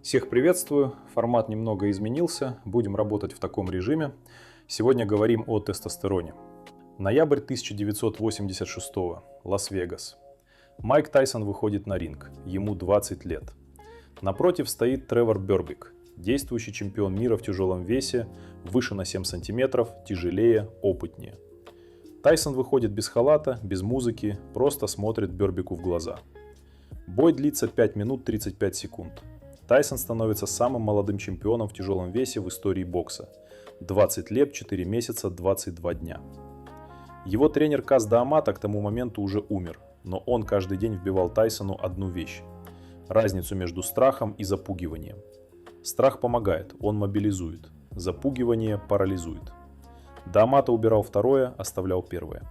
Всех приветствую, формат немного изменился, будем работать в таком режиме. Сегодня говорим о тестостероне. Ноябрь 1986, Лас-Вегас. Майк Тайсон выходит на ринг, ему 20 лет. Напротив стоит Тревор Бербик, действующий чемпион мира в тяжелом весе, выше на 7 сантиметров, тяжелее, опытнее. Тайсон выходит без халата, без музыки, просто смотрит Бербику в глаза. Бой длится 5 минут 35 секунд. Тайсон становится самым молодым чемпионом в тяжелом весе в истории бокса. 20 лет, 4 месяца, 22 дня. Его тренер Каз Даамата к тому моменту уже умер, но он каждый день вбивал Тайсону одну вещь – разницу между страхом и запугиванием. Страх помогает, он мобилизует, запугивание парализует. Даамата убирал второе, оставлял первое.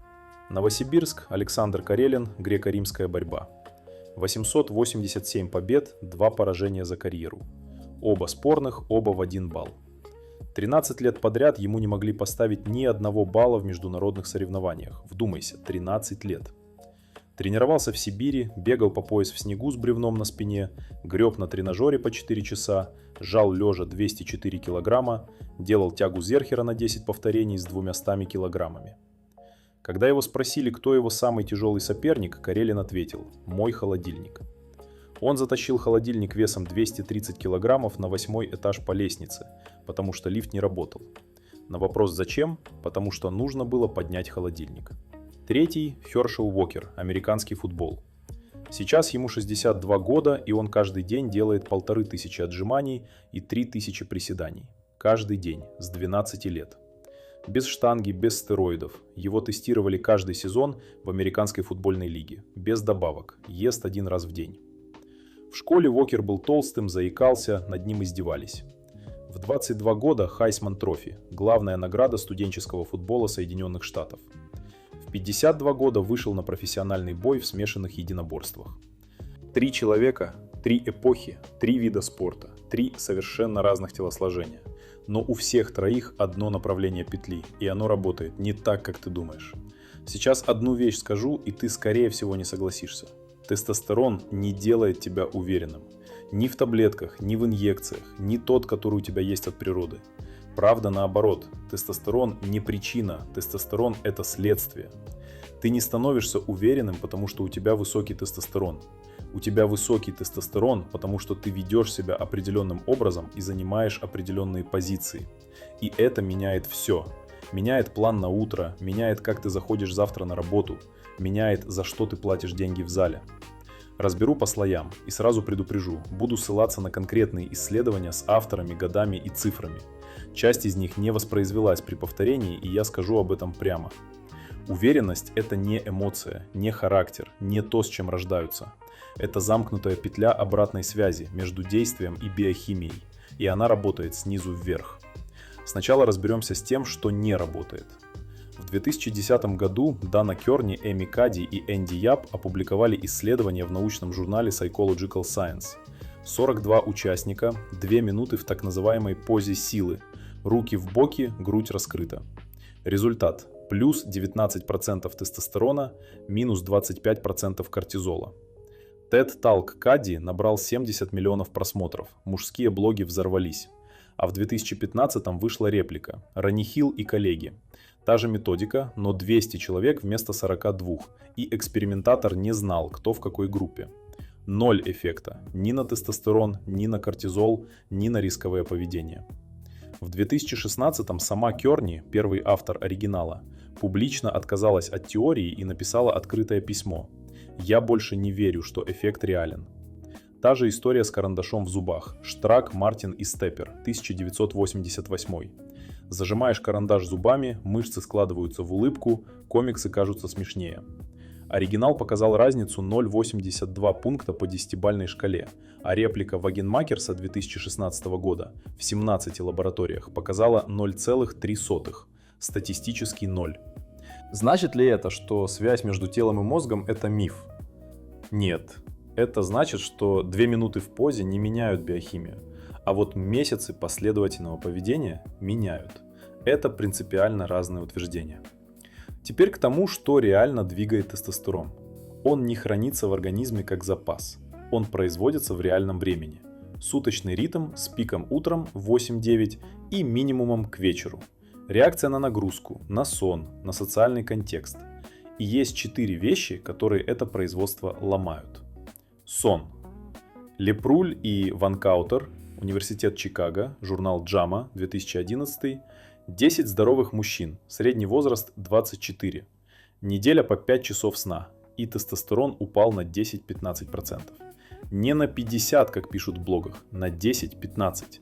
Новосибирск, Александр Карелин, греко-римская борьба. 887 побед, 2 поражения за карьеру. Оба спорных, оба в 1 балл. 13 лет подряд ему не могли поставить ни одного балла в международных соревнованиях. Вдумайся, 13 лет. Тренировался в Сибири, бегал по пояс в снегу с бревном на спине, греб на тренажере по 4 часа, жал лежа 204 килограмма, делал тягу Зерхера на 10 повторений с 200 килограммами. Когда его спросили, кто его самый тяжелый соперник, Карелин ответил: «Мой холодильник». Он затащил холодильник весом 230 килограммов на 8-й этаж по лестнице, потому что лифт не работал. На вопрос «Зачем?» Потому что нужно было поднять холодильник. Третий – Хершел Уокер, американский футбол. Сейчас ему 62 года, и он каждый день делает 1500 отжиманий и 3000 приседаний. Каждый день, с 12 лет. Без штанги, без стероидов. Его тестировали каждый сезон в американской футбольной лиге. Без добавок. Ест 1 раз в день. В школе Уокер был толстым, заикался, над ним издевались. В 22 года Хайсман Трофи – главная награда студенческого футбола Соединенных Штатов. В 52 года вышел на профессиональный бой в смешанных единоборствах. 3 человека, 3 эпохи, 3 вида спорта, 3 совершенно разных телосложения. Но у всех троих одно направление петли, и оно работает не так, как ты думаешь. Сейчас одну вещь скажу, и ты скорее всего не согласишься. Тестостерон не делает тебя уверенным. Ни в таблетках, ни в инъекциях, ни тот, который у тебя есть от природы. Правда наоборот, тестостерон не причина, тестостерон – это следствие. Ты не становишься уверенным, потому что у тебя высокий тестостерон. У тебя высокий тестостерон, потому что ты ведешь себя определенным образом и занимаешь определенные позиции. И это меняет все. Меняет план на утро, меняет, как ты заходишь завтра на работу, меняет, за что ты платишь деньги в зале. Разберу по слоям и сразу предупрежу, буду ссылаться на конкретные исследования с авторами, годами и цифрами. Часть из них не воспроизвелась при повторении, и я скажу об этом прямо. Уверенность – это не эмоция, не характер, не то, с чем рождаются. Это замкнутая петля обратной связи между действием и биохимией, и она работает снизу вверх. Сначала разберемся с тем, что не работает. В 2010 году Дана Керни, Эми Кади и Энди Яб опубликовали исследование в научном журнале Psychological Science. 42 участника, 2 минуты в так называемой позе силы, руки в боки, грудь раскрыта. Результат – плюс 19% тестостерона, минус 25% кортизола. TED Talk Кади набрал 70 миллионов просмотров, мужские блоги взорвались. А в 2015-м вышла реплика «Ронни Хилл и коллеги». Та же методика, но 200 человек вместо 42, и экспериментатор не знал, кто в какой группе. 0 эффекта ни на тестостерон, ни на кортизол, ни на рисковое поведение. В 2016-м сама Керни, первый автор оригинала, публично отказалась от теории и написала открытое письмо: «Я больше не верю, что эффект реален». Та же история с карандашом в зубах. Штрак, Мартин и Степпер, 1988. Зажимаешь карандаш зубами, мышцы складываются в улыбку, комиксы кажутся смешнее. Оригинал показал разницу 0,82 пункта по 10-бальной шкале, а реплика Вагенмакерса 2016 года в 17 лабораториях показала 0,3, статистический 0. Значит ли это, что связь между телом и мозгом – это миф? Нет. Это значит, что 2 минуты в позе не меняют биохимию, а вот месяцы последовательного поведения меняют. Это принципиально разные утверждения. Теперь к тому, что реально двигает тестостерон. Он не хранится в организме как запас. Он производится в реальном времени. Суточный ритм с пиком утром 8-9 и минимумом к вечеру. Реакция на нагрузку, на сон, на социальный контекст. И есть 4 вещи, которые это производство ломают. Сон. Лепруль и Ван Каутер, Университет Чикаго, журнал JAMA, 2011. 10 здоровых мужчин, средний возраст 24. Неделя по 5 часов сна, и тестостерон упал на 10-15%. Не на 50, как пишут в блогах, на 10-15.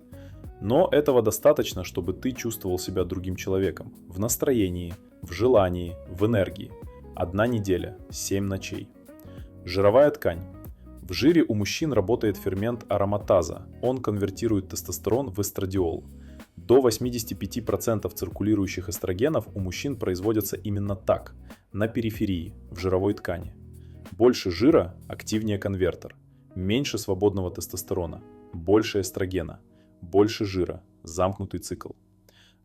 Но этого достаточно, чтобы ты чувствовал себя другим человеком. В настроении, в желании, в энергии. 1 неделя, 7 ночей. Жировая ткань. В жире у мужчин работает фермент ароматаза. Он конвертирует тестостерон в эстрадиол. До 85% циркулирующих эстрогенов у мужчин производятся именно так, на периферии, в жировой ткани. Больше жира – активнее конвертер. Меньше свободного тестостерона, больше эстрогена, больше жира, замкнутый цикл.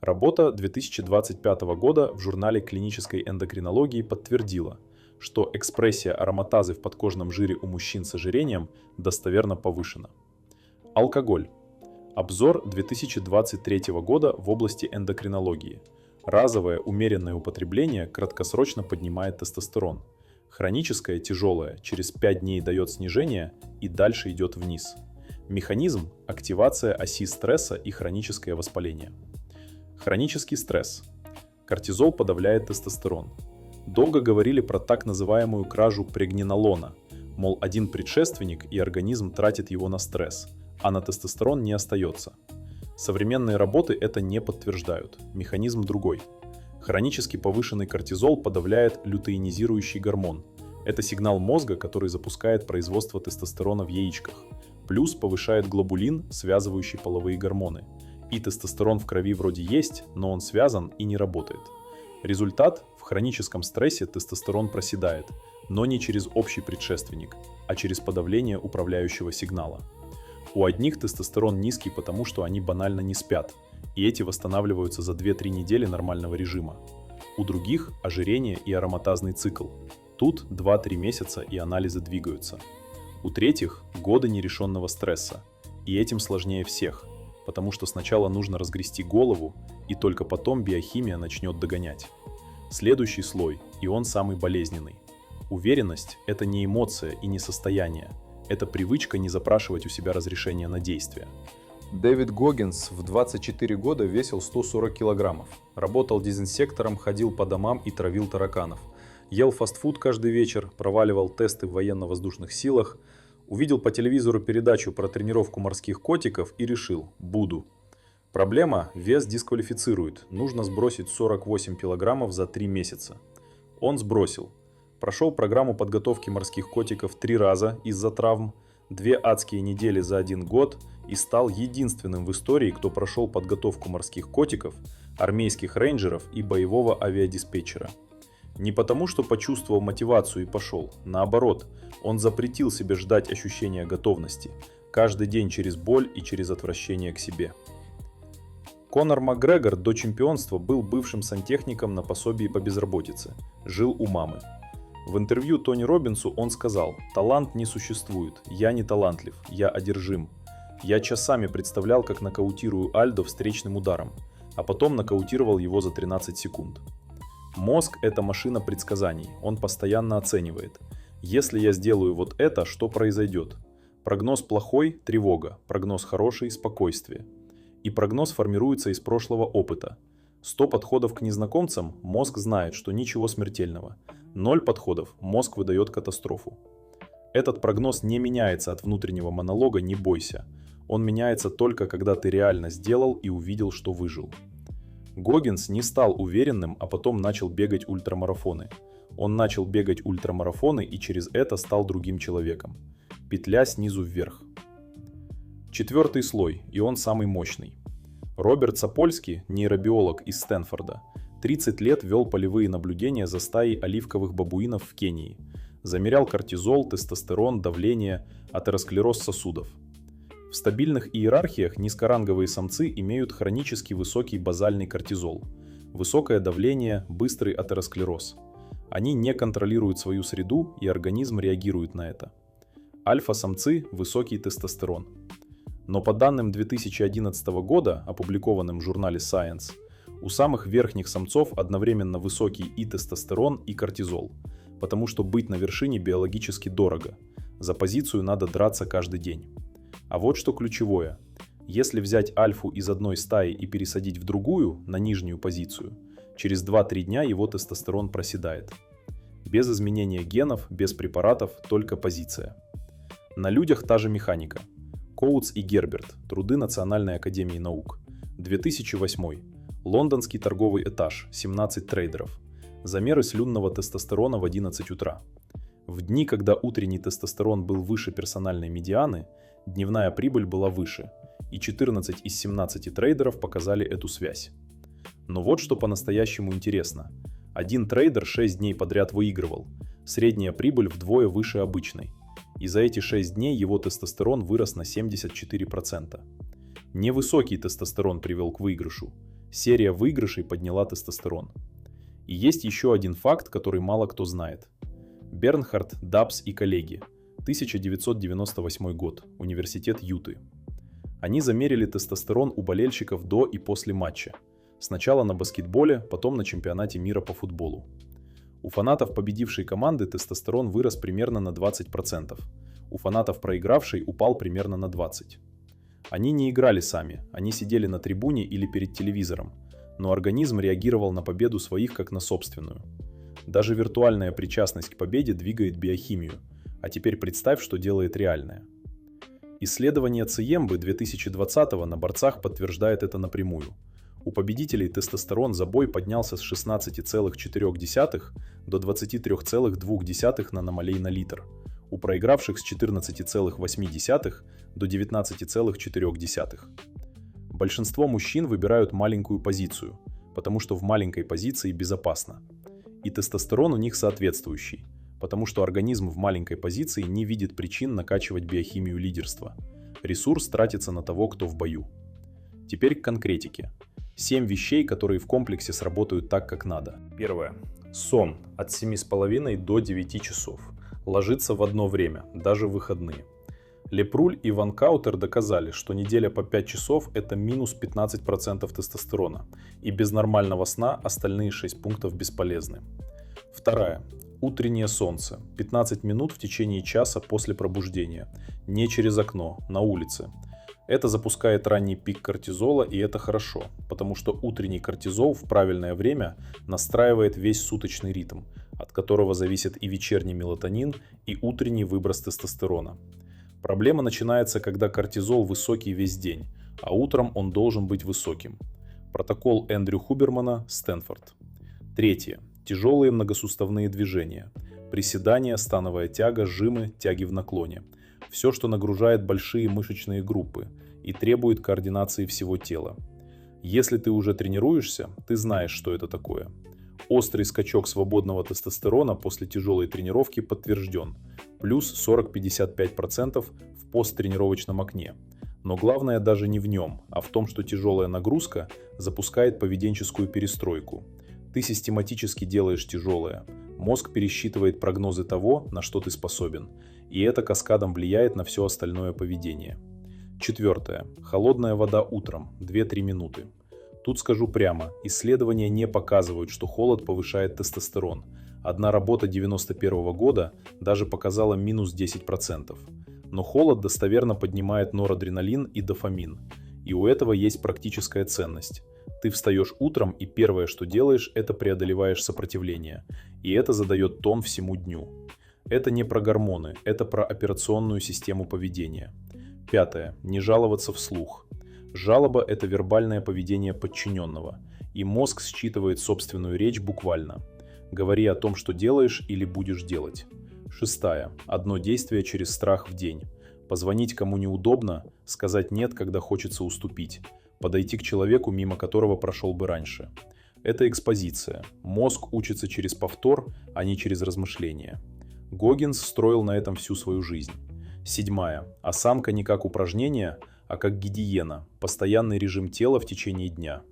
Работа 2025 года в журнале клинической эндокринологии подтвердила, что экспрессия ароматазы в подкожном жире у мужчин с ожирением достоверно повышена. Алкоголь. Обзор 2023 года в области эндокринологии. Разовое умеренное употребление краткосрочно поднимает тестостерон. Хроническое тяжелое через 5 дней дает снижение и дальше идет вниз. Механизм – активация оси стресса и хроническое воспаление. Хронический стресс. Кортизол подавляет тестостерон. Долго говорили про так называемую кражу прегненолона, мол, один предшественник и организм тратит его на стресс, а на тестостерон не остается. Современные работы это не подтверждают, механизм другой. Хронически повышенный кортизол подавляет лютеинизирующий гормон. Это сигнал мозга, который запускает производство тестостерона в яичках. Плюс повышает глобулин, связывающий половые гормоны. И тестостерон в крови вроде есть, но он связан и не работает. Результат – в хроническом стрессе тестостерон проседает, но не через общий предшественник, а через подавление управляющего сигнала. У одних тестостерон низкий, потому что они банально не спят, и эти восстанавливаются за 2-3 недели нормального режима. У других – ожирение и ароматазный цикл. Тут 2-3 месяца и анализы двигаются. У третьих – годы нерешенного стресса, и этим сложнее всех, потому что сначала нужно разгрести голову, и только потом биохимия начнет догонять. Следующий слой, и он самый болезненный. Уверенность – это не эмоция и не состояние, это привычка не запрашивать у себя разрешения на действие. Дэвид Гоггинс в 24 года весил 140 килограммов, работал дезинсектором, ходил по домам и травил тараканов, ел фастфуд каждый вечер, проваливал тесты в военно-воздушных силах, увидел по телевизору передачу про тренировку морских котиков и решил – буду. Проблема – вес дисквалифицирует, нужно сбросить 48 килограммов за 3 месяца. Он сбросил. Прошел программу подготовки морских котиков 3 раза из-за травм, 2 адские недели за 1 год и стал единственным в истории, кто прошел подготовку морских котиков, армейских рейнджеров и боевого авиадиспетчера. Не потому, что почувствовал мотивацию и пошел, наоборот, он запретил себе ждать ощущения готовности, каждый день через боль и через отвращение к себе. Конор Макгрегор до чемпионства был бывшим сантехником на пособии по безработице, жил у мамы. В интервью Тони Роббинсу он сказал: «Талант не существует, я не талантлив, я одержим. Я часами представлял, как нокаутирую Альдо встречным ударом, а потом нокаутировал его за 13 секунд». Мозг – это машина предсказаний, он постоянно оценивает. Если я сделаю вот это, что произойдет? Прогноз плохой – тревога, прогноз хороший – спокойствие. И прогноз формируется из прошлого опыта. 100 подходов к незнакомцам – мозг знает, что ничего смертельного. 0 подходов – мозг выдает катастрофу. Этот прогноз не меняется от внутреннего монолога «не бойся». Он меняется только когда ты реально сделал и увидел, что выжил. Гоггинс не стал уверенным, а потом начал бегать ультрамарафоны. Он начал бегать ультрамарафоны и через это стал другим человеком. Петля снизу вверх. 4-й слой, и он самый мощный. Роберт Сапольски, нейробиолог из Стэнфорда, 30 лет вел полевые наблюдения за стаей оливковых бабуинов в Кении. Замерял кортизол, тестостерон, давление, атеросклероз сосудов. В стабильных иерархиях низкоранговые самцы имеют хронически высокий базальный кортизол, высокое давление, быстрый атеросклероз. Они не контролируют свою среду, и организм реагирует на это. Альфа-самцы – высокий тестостерон. Но по данным 2011 года, опубликованным в журнале Science, у самых верхних самцов одновременно высокий и тестостерон, и кортизол, потому что быть на вершине биологически дорого. За позицию надо драться каждый день. А вот что ключевое. Если взять альфу из одной стаи и пересадить в другую, на нижнюю позицию, через 2-3 дня его тестостерон проседает. Без изменения генов, без препаратов, только позиция. На людях та же механика. Коутс и Герберт. Труды Национальной академии наук. 2008. Лондонский торговый этаж. 17 трейдеров. Замеры слюнного тестостерона в 11 утра. В дни, когда утренний тестостерон был выше персональной медианы, дневная прибыль была выше, и 14 из 17 трейдеров показали эту связь. Но вот что по-настоящему интересно. Один трейдер 6 дней подряд выигрывал, средняя прибыль вдвое выше обычной, и за эти 6 дней его тестостерон вырос на 74%. Невысокий тестостерон привел к выигрышу, серия выигрышей подняла тестостерон. И есть еще один факт, который мало кто знает. Бернхард, Дабс и коллеги, 1998 год, Университет Юты. Они замерили тестостерон у болельщиков до и после матча. Сначала на баскетболе, потом на чемпионате мира по футболу. У фанатов победившей команды тестостерон вырос примерно на 20%. У фанатов проигравшей упал примерно на 20%. Они не играли сами, они сидели на трибуне или перед телевизором, но организм реагировал на победу своих как на собственную. Даже виртуальная причастность к победе двигает биохимию, а теперь представь, что делает реальная. Исследование Циембы 2020 на борцах подтверждает это напрямую. У победителей тестостерон за бой поднялся с 16,4 до 23,2 наномолей на литр, у проигравших с 14,8 до 19,4. Большинство мужчин выбирают маленькую позицию, потому что в маленькой позиции безопасно. И тестостерон у них соответствующий, потому что организм в маленькой позиции не видит причин накачивать биохимию лидерства. Ресурс тратится на того, кто в бою. Теперь к конкретике. 7 вещей, которые в комплексе сработают так, как надо. Первое. Сон от 7,5 до 9 часов. Ложиться в одно время, даже в выходные. Лепруль и Ван Каутер доказали, что неделя по 5 часов – это минус 15% тестостерона, и без нормального сна остальные 6 пунктов бесполезны. Второе. Утреннее солнце. 15 минут в течение часа после пробуждения. Не через окно, на улице. Это запускает ранний пик кортизола, и это хорошо, потому что утренний кортизол в правильное время настраивает весь суточный ритм, от которого зависит и вечерний мелатонин, и утренний выброс тестостерона. Проблема начинается, когда кортизол высокий весь день, а утром он должен быть высоким. Протокол Эндрю Хубермана, Стэнфорд. Третье. Тяжелые многосуставные движения. Приседания, становая тяга, жимы, тяги в наклоне. Все, что нагружает большие мышечные группы и требует координации всего тела. Если ты уже тренируешься, ты знаешь, что это такое. Острый скачок свободного тестостерона после тяжелой тренировки подтвержден. Плюс 40-55% в посттренировочном окне. Но главное даже не в нем, а в том, что тяжелая нагрузка запускает поведенческую перестройку. Ты систематически делаешь тяжелое. Мозг пересчитывает прогнозы того, на что ты способен. И это каскадом влияет на все остальное поведение. Четвертое. Холодная вода утром, 2-3 минуты. Тут скажу прямо, исследования не показывают, что холод повышает тестостерон. Одна работа 1991 года даже показала минус 10%. Но холод достоверно поднимает норадреналин и дофамин. И у этого есть практическая ценность. Ты встаешь утром, и первое, что делаешь, это преодолеваешь сопротивление. И это задает тон всему дню. Это не про гормоны, это про операционную систему поведения. Пятое. Не жаловаться вслух. Жалоба – это вербальное поведение подчиненного, и мозг считывает собственную речь буквально. Говори о том, что делаешь или будешь делать. Шестая. Одно действие через страх в день. Позвонить кому неудобно, сказать «нет», когда хочется уступить, подойти к человеку, мимо которого прошел бы раньше. Это экспозиция. Мозг учится через повтор, а не через размышления. Гоггинс строил на этом всю свою жизнь. Седьмая. Осанка не как упражнение, а как гигиена, постоянный режим тела в течение дня.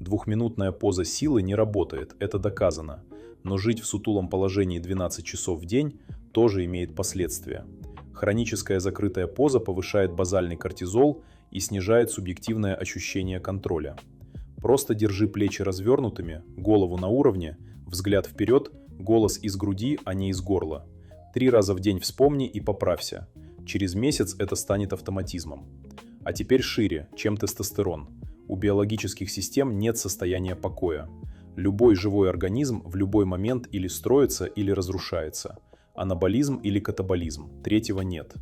Двухминутная поза силы не работает, это доказано. Но жить в сутулом положении 12 часов в день тоже имеет последствия. Хроническая закрытая поза повышает базальный кортизол и снижает субъективное ощущение контроля. Просто держи плечи развернутыми, голову на уровне, взгляд вперед, голос из груди, а не из горла. 3 раза в день вспомни и поправься. Через месяц это станет автоматизмом. А теперь шире, чем тестостерон. У биологических систем нет состояния покоя. Любой живой организм в любой момент или строится, или разрушается. Анаболизм или катаболизм. Третьего нет.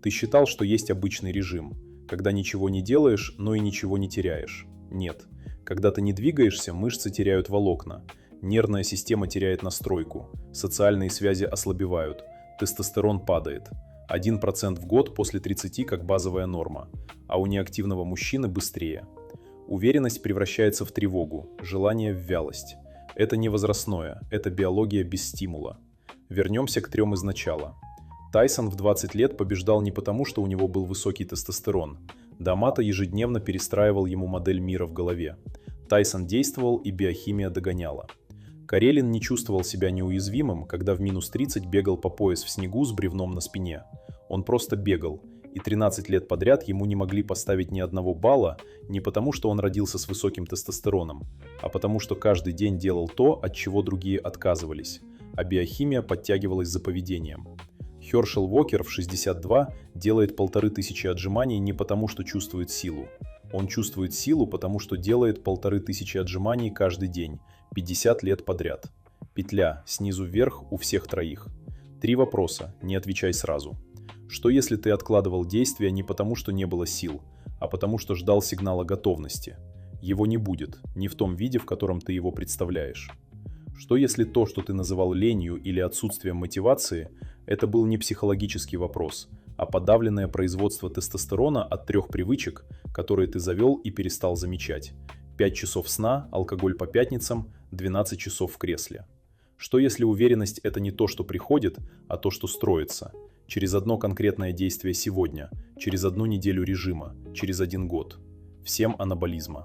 Ты считал, что есть обычный режим, когда ничего не делаешь, но и ничего не теряешь. Нет. Когда ты не двигаешься, мышцы теряют волокна. Нервная система теряет настройку. Социальные связи ослабевают. Тестостерон падает. 1% в год после 30 как базовая норма. А у неактивного мужчины быстрее. Уверенность превращается в тревогу, желание в вялость. Это не возрастное, это биология без стимула. Вернемся к 3 из начала. Тайсон в 20 лет побеждал не потому, что у него был высокий тестостерон. Дамато ежедневно перестраивал ему модель мира в голове. Тайсон действовал, и биохимия догоняла. Карелин не чувствовал себя неуязвимым, когда в минус 30 бегал по пояс в снегу с бревном на спине. Он просто бегал, и 13 лет подряд ему не могли поставить ни одного балла не потому, что он родился с высоким тестостероном, а потому что каждый день делал то, от чего другие отказывались, а биохимия подтягивалась за поведением. Хершел Уокер в 62 делает 1500 отжиманий не потому, что чувствует силу. Он чувствует силу, потому что делает 1500 отжиманий каждый день, 50 лет подряд. Петля, снизу вверх у всех троих. 3 вопроса, не отвечай сразу. Что если ты откладывал действия не потому, что не было сил, а потому что ждал сигнала готовности? Его не будет, не в том виде, в котором ты его представляешь. Что если то, что ты называл ленью или отсутствием мотивации, это был не психологический вопрос, а подавленное производство тестостерона от 3 привычек, которые ты завел и перестал замечать? 5 часов сна, алкоголь по пятницам, 12 часов в кресле. Что если уверенность – это не то, что приходит, а то, что строится? Через одно конкретное действие сегодня, через 1 неделю режима, через 1 год. Всем анаболизма.